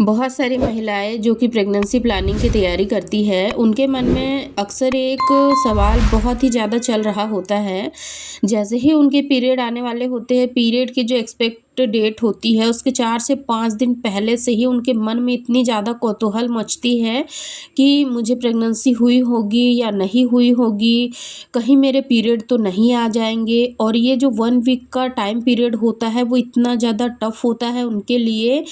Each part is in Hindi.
बहुत सारी महिलाएं जो कि प्रेगनेंसी प्लानिंग की तैयारी करती है, उनके मन में अक्सर एक सवाल बहुत ही ज़्यादा चल रहा होता है। जैसे ही उनके पीरियड आने वाले होते हैं, पीरियड की जो एक्सपेक्ट डेट होती है, उसके 4 से 5 दिन पहले से ही उनके मन में इतनी ज़्यादा कौतूहल मचती है कि मुझे प्रेगनेंसी हुई होगी या नहीं हुई होगी, कहीं मेरे पीरियड तो नहीं आ जाएँगे। और ये जो 1 वीक का टाइम पीरियड होता है, वो इतना ज़्यादा टफ़ होता है उनके लिए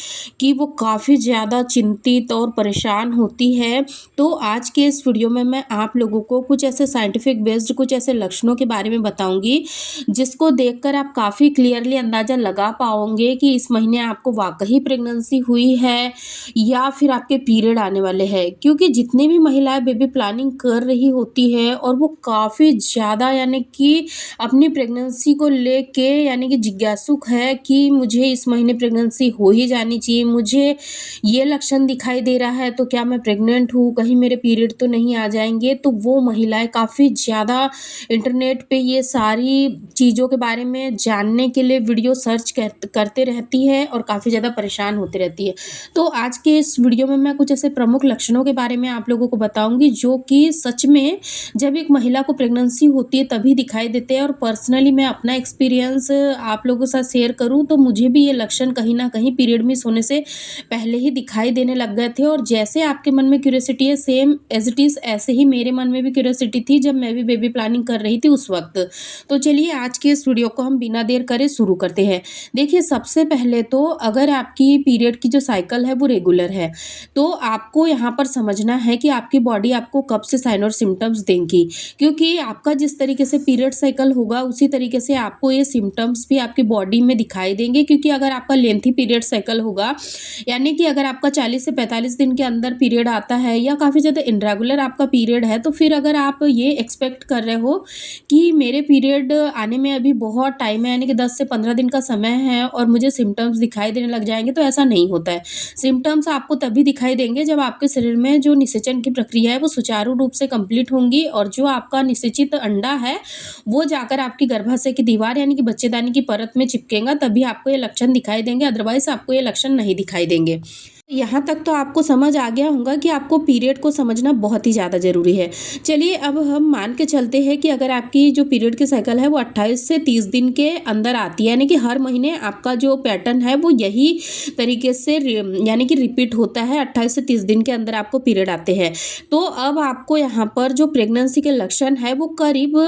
कि वो काफ़ी ज़्यादा चिंतित और परेशान होती है। तो आज के इस वीडियो में मैं आप लोगों को कुछ ऐसे साइंटिफिक बेस्ड कुछ ऐसे लक्षणों के बारे में बताऊँगी, जिसको देखकर आप काफ़ी क्लियरली अंदाज़ा लगा पाओगे कि इस महीने आपको वाक़ई प्रेगनेंसी हुई है या फिर आपके पीरियड आने वाले हैं। क्योंकि जितनी भी महिलाएँ बेबी प्लानिंग कर रही होती है और वो काफ़ी ज़्यादा यानी कि अपनी प्रेगनेंसी को लेके यानी कि जिज्ञासुक है कि मुझे इस महीने प्रेगनेंसी हो ही जानी चाहिए, मुझे ये लक्षण दिखाई दे रहा है तो क्या मैं प्रेग्नेंट हूँ, कहीं मेरे पीरियड तो नहीं आ जाएँगे। तो वो महिलाएँ काफ़ी ज़्यादा इंटरनेट पे ये सारी चीज़ों के बारे में जानने के लिए वीडियो सर्च करते रहती है और काफ़ी ज़्यादा परेशान होती रहती है। तो आज के इस वीडियो में मैं कुछ ऐसे प्रमुख लक्षणों के बारे में आप लोगों को बताऊँगी, जो कि सच में जब एक महिला को प्रेगनेंसी होती है तभी दिखाई देते हैं। और पर्सनली मैं अपना एक्सपीरियंस आप लोगों के साथ शेयर करूँ तो मुझे भी ये लक्षण कहीं न कहीं पीरियड मिस होने से पहले ही दिखाई देने लग गए थे। और जैसे आपके मन में क्यूरियोसिटी है, सेम एज़ इट इज़ ऐसे ही मेरे मन में भी क्यूरियोसिटी थी जब मैं भी बेबी प्लानिंग कर रही थी उस वक़्त। तो चलिए आज के इस वीडियो को हम बिना देर करे शुरू करते हैं। देखिए, सबसे पहले तो अगर आपकी पीरियड की जो साइकिल है वो रेगुलर है, तो आपको यहाँ पर समझना है कि आपकी बॉडी आपको कब से साइन और सिम्पटम्स देंगी। क्योंकि आपका जिस तरीके से पीरियड साइकिल होगा उसी तरीके से आपको ये सिम्पटम्स भी आपकी बॉडी में दिखाई देंगे। क्योंकि अगर आपका लेंथी पीरियड साइकिल होगा, यानी कि अगर आपका 40 से 45 दिन के अंदर पीरियड आता है या काफ़ी ज़्यादा इर्रेगुलर आपका पीरियड है, तो फिर अगर आप ये एक्सपेक्ट कर रहे हो कि मेरे पीरियड आने में अभी बहुत टाइम है, यानी कि 10 से 15 दिन का समय है और मुझे सिम्पटम्स दिखाई देने लग जाएँगे, तो ऐसा नहीं होता है। सिम्पटम्स आपको तभी दिखाई देंगे जब आपके शरीर में जो निषेचन की प्रक्रिया है वो सुचारू रूप से कंप्लीट होंगी और जो आपका निषेचित अंडा है वो जाकर आपकी गर्भाशय की दीवार यानी कि बच्चेदानी की परत में चिपकेगा, तभी आपको ये लक्षण दिखाई देंगे, अदरवाइज़ आपको ये लक्षण नहीं दिखाई देंगे। यहाँ तक तो आपको समझ आ गया होगा कि आपको पीरियड को समझना बहुत ही ज़्यादा ज़रूरी है। चलिए अब हम मान के चलते हैं कि अगर आपकी जो पीरियड की साइकिल है वो 28 से 30 दिन के अंदर आती है, यानी कि हर महीने आपका जो पैटर्न है वो यही तरीके से यानी कि रिपीट होता है, 28 से 30 दिन के अंदर आपको पीरियड आते हैं। तो अब आपको यहाँ पर जो प्रेगनेंसी के लक्षण है वो करीब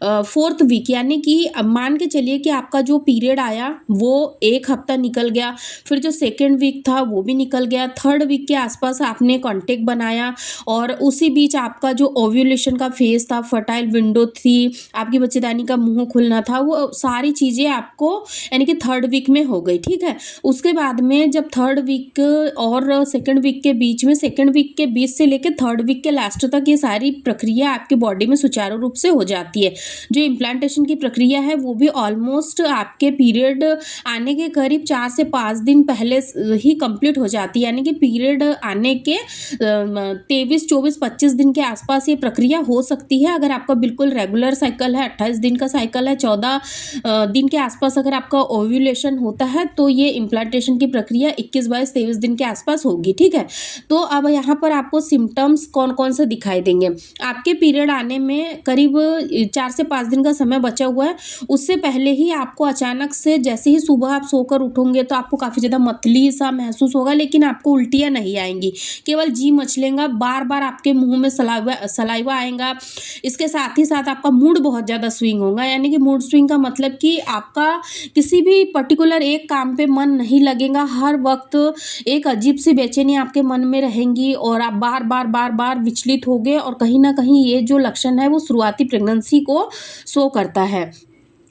4th वीक, यानी कि अब मान के चलिए कि आपका जो पीरियड आया वो 1 हफ्ता निकल गया, फिर जो 2nd वीक था वो भी निकल गया, 3rd वीक के आसपास आपने कॉन्टैक्ट बनाया और उसी बीच आपका जो ओव्यूलेशन का फेज़ था, फर्टाइल विंडो थी, आपकी बच्चेदानी का मुँह खुलना था, वो सारी चीज़ें आपको यानी कि 3rd वीक में हो गई, ठीक है। उसके बाद में जब 3rd वीक और 2nd वीक के बीच में, 2nd वीक के बीच से लेकर 3rd वीक के लास्ट तक ये सारी प्रक्रिया आपकी बॉडी में सुचारू रूप से हो जाती है। जो इम्प्लांटेशन की प्रक्रिया है वो भी ऑलमोस्ट आपके पीरियड आने के करीब 4 से 5 दिन पहले ही कंप्लीट हो जाती है, यानी कि पीरियड आने के 23, 24, 25 दिन के आसपास ये प्रक्रिया हो सकती है। अगर आपका बिल्कुल रेगुलर साइकिल है, 28 दिन का साइकिल है, 14 दिन के आसपास अगर आपका ओव्यूलेशन होता है तो ये इम्प्लांटेशन की प्रक्रिया 21, 22, 23 दिन के आसपास होगी, ठीक है। तो अब यहाँ पर आपको सिम्टम्स कौन कौन से दिखाई देंगे। आपके पीरियड आने में करीब 4 से 5 दिन का समय बचा हुआ है, उससे पहले ही आपको अचानक से जैसे ही सुबह आप सोकर उठोगे तो आपको काफ़ी ज़्यादा मतली सा महसूस होगा, लेकिन आपको उल्टियाँ नहीं आएंगी, केवल जी मचलेगा, बार बार आपके मुंह में सलाइवा आएगा। इसके साथ ही साथ आपका मूड बहुत ज़्यादा स्विंग होगा, यानी कि मूड स्विंग का मतलब कि आपका किसी भी पर्टिकुलर एक काम पे मन नहीं लगेगा, हर वक्त एक अजीब सी बेचैनी आपके मन में रहेंगी और आप बार बार विचलित होगे। और कहीं ना कहीं ये जो लक्षण है वो शुरुआती प्रेगनेंसी को शो करता है।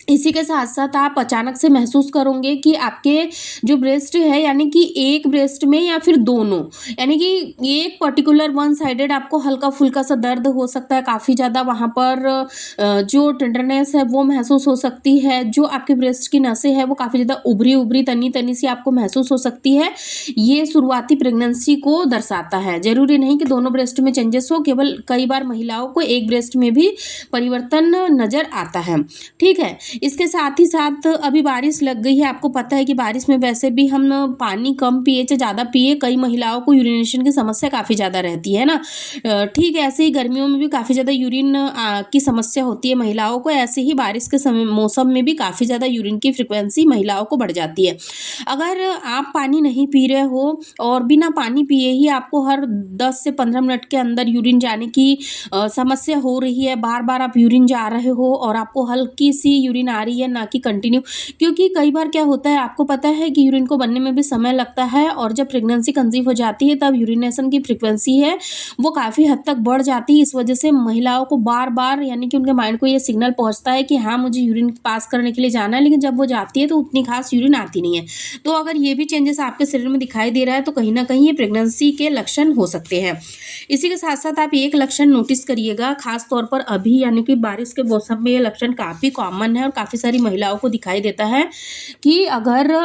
इसी के साथ साथ आप अचानक से महसूस करोगे कि आपके जो ब्रेस्ट है, यानी कि एक ब्रेस्ट में या फिर दोनों, यानी कि एक पर्टिकुलर वन साइडेड आपको हल्का फुल्का सा दर्द हो सकता है, काफ़ी ज़्यादा वहाँ पर जो टेंडरनेस है वो महसूस हो सकती है, जो आपके ब्रेस्ट की नसें हैं वो काफ़ी ज़्यादा उभरी उभरी तनी तनी सी आपको महसूस हो सकती है। ये शुरुआती प्रेगनेंसी को दर्शाता है। ज़रूरी नहीं कि दोनों ब्रेस्ट में चेंजेस हो, केवल कई बार महिलाओं को एक ब्रेस्ट में भी परिवर्तन नज़र आता है, ठीक है। इसके साथ ही साथ अभी बारिश लग गई है, आपको पता है कि बारिश में वैसे भी हम पानी कम पिए चाहे ज़्यादा पिए, कई महिलाओं को यूरिनेशन की समस्या काफ़ी ज़्यादा रहती है ना। ठीक है, ऐसे ही गर्मियों में भी काफ़ी ज़्यादा यूरिन की समस्या होती है महिलाओं को, ऐसे ही बारिश के समय मौसम में भी काफ़ी ज़्यादा यूरिन की फ्रिक्वेंसी महिलाओं को बढ़ जाती है। अगर आप पानी नहीं पी रहे हो और बिना पानी पिए ही आपको हर 10 से 15 मिनट के अंदर यूरिन जाने की समस्या हो रही है, बार-बार आप यूरिन जा रहे हो और आपको हल्की-सी यूरिन आ रही है, ना कि कंटिन्यू, क्योंकि कई बार क्या होता है, आपको पता है कि यूरिन को बनने में भी समय लगता है और जब प्रेगनेंसी कंसीव हो जाती है तब यूरिनेशन की फ्रीक्वेंसी है वो काफ़ी हद तक बढ़ जाती है। इस वजह से महिलाओं को बार-बार यानी कि उनके माइंड को ये सिग्नल पहुँचता है कि हाँ, मुझे यूरिन पास करने के लिए जाना है, लेकिन जब वो जाती है तो उतनी खास यूरिन आती नहीं है। तो अगर ये भी चेंजेस आपके शरीर में दिखाई दे रहा है तो कहीं न कहीं ये प्रेगनेंसी के लक्षण हो सकते हैं। इसी के साथ-साथ आप एक लक्षण नोटिस करिएगा, ख़ास तौर पर अभी यानी कि बारिश के मौसम में ये लक्षण काफ़ी कॉमन है और काफ़ी सारी महिलाओं को दिखाई देता है कि अगर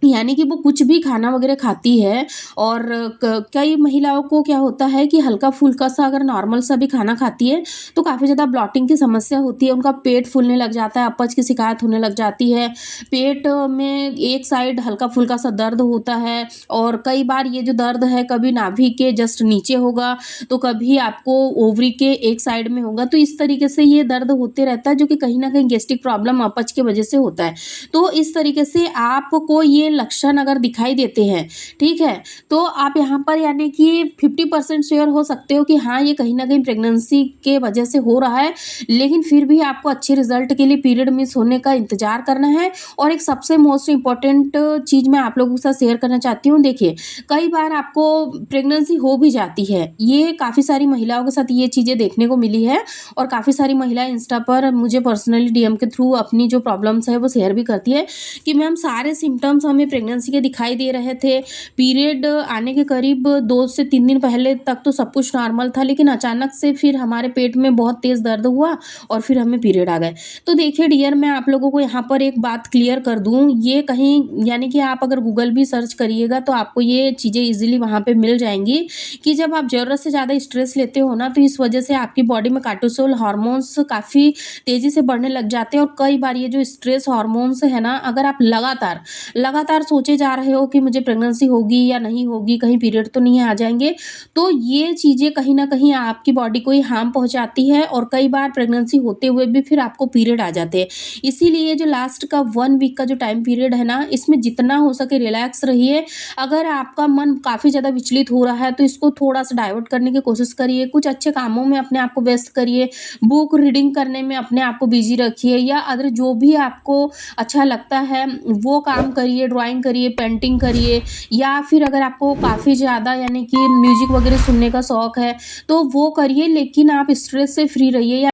यानी कि वो कुछ भी खाना वगैरह खाती है और कई महिलाओं को क्या होता है कि हल्का-फुल्का सा अगर नॉर्मल सा भी खाना खाती है, तो काफ़ी ज़्यादा ब्लॉटिंग की समस्या होती है, उनका पेट फूलने लग जाता है, अपच की शिकायत होने लग जाती है, पेट में एक साइड हल्का-फुल्का सा दर्द होता है और कई बार ये जो दर्द है कभी नाभि के जस्ट नीचे होगा, तो कभी आपको ओवरी के एक साइड में होगा, तो इस तरीके से ये दर्द होते रहता है जो कि कहीं न कहीं गैस्ट्रिक प्रॉब्लम अपच की वजह से होता है। तो इस तरीके से आपको ये लक्षण अगर दिखाई देते हैं, ठीक है, तो आप यहाँ पर यानी कि 50% श्योर हो सकते हो कि हाँ, ये कहीं न कहीं प्रेगनेंसी के वजह से हो रहा है, लेकिन फिर भी आपको अच्छे रिज़ल्ट के लिए पीरियड मिस होने का इंतज़ार करना है। और एक सबसे मोस्ट इम्पोर्टेंट चीज़ मैं आप लोगों के साथ शेयर करना चाहती हूँ, देखिए, कई बार आपको प्रेगनेंसी हो भी जाती है, ये काफ़ी सारी महिलाओं के साथ ये चीज़ें देखने को मिली है और काफ़ी सारी महिलाएँ इंस्टा पर मुझे पर्सनली डीएम के थ्रू अपनी जो प्रॉब्लम्स है वो शेयर भी करती है कि मैम सारे सिम्पटम्स हमें प्रेगनेंसी के दिखाई दे रहे थे, पीरियड आने के करीब 2 से 3 दिन पहले तक तो सब कुछ नॉर्मल था, लेकिन अचानक से फिर हमारे पेट में बहुत तेज़ दर्द हुआ और फिर हमें पीरियड आ गए। तो देखिए डियर, मैं आप लोगों को यहाँ पर एक बात क्लियर कर दूँ, ये कहीं यानी कि आप अगर गूगल भी सर्च करिएगा तो आपको ये चीज़ें ईज़िली वहाँ पे मिल जाएँगी कि जब आप ज़रूरत से ज़्यादा स्ट्रेस लेते हो ना, तो इस वजह से आपकी बॉडी में कार्टिसोल हार्मोन्स काफ़ी तेज़ी से बढ़ने लग जाते हैं और कई बार ये जो स्ट्रेस हार्मोन्स है ना, अगर आप लगातार सोचे जा रहे हो कि मुझे प्रेगनेंसी होगी या नहीं होगी, कहीं पीरियड तो नहीं आ जाएँगे, तो ये चीज़ें कहीं न कहीं आपकी बॉडी को ही हार्म पहुँचाती है और कई बार प्रेगनेंसी होते हुए भी फिर आपको पीरियड आ जाते हैं। इसीलिए जो लास्ट का 1 वीक का जो टाइम पीरियड है ना, इसमें जितना हो सके रिलैक्स रहिए। अगर आपका मन काफ़ी ज़्यादा विचलित हो रहा है, तो इसको थोड़ा-सा डाइवर्ट करने की कोशिश करिए, कुछ अच्छे कामों में अपने आप को व्यस्त करिए, बुक रीडिंग करने में अपने आप को बिज़ी रखिए या अदर जो भी आपको अच्छा लगता है वो काम करिए, ड्राइंग करिए, पेंटिंग करिए या फिर अगर आपको काफ़ी ज़्यादा यानी कि म्यूज़िक वगैरह सुनने का शौक है, तो वो करिए, लेकिन आप स्ट्रेस से फ्री रहिए। या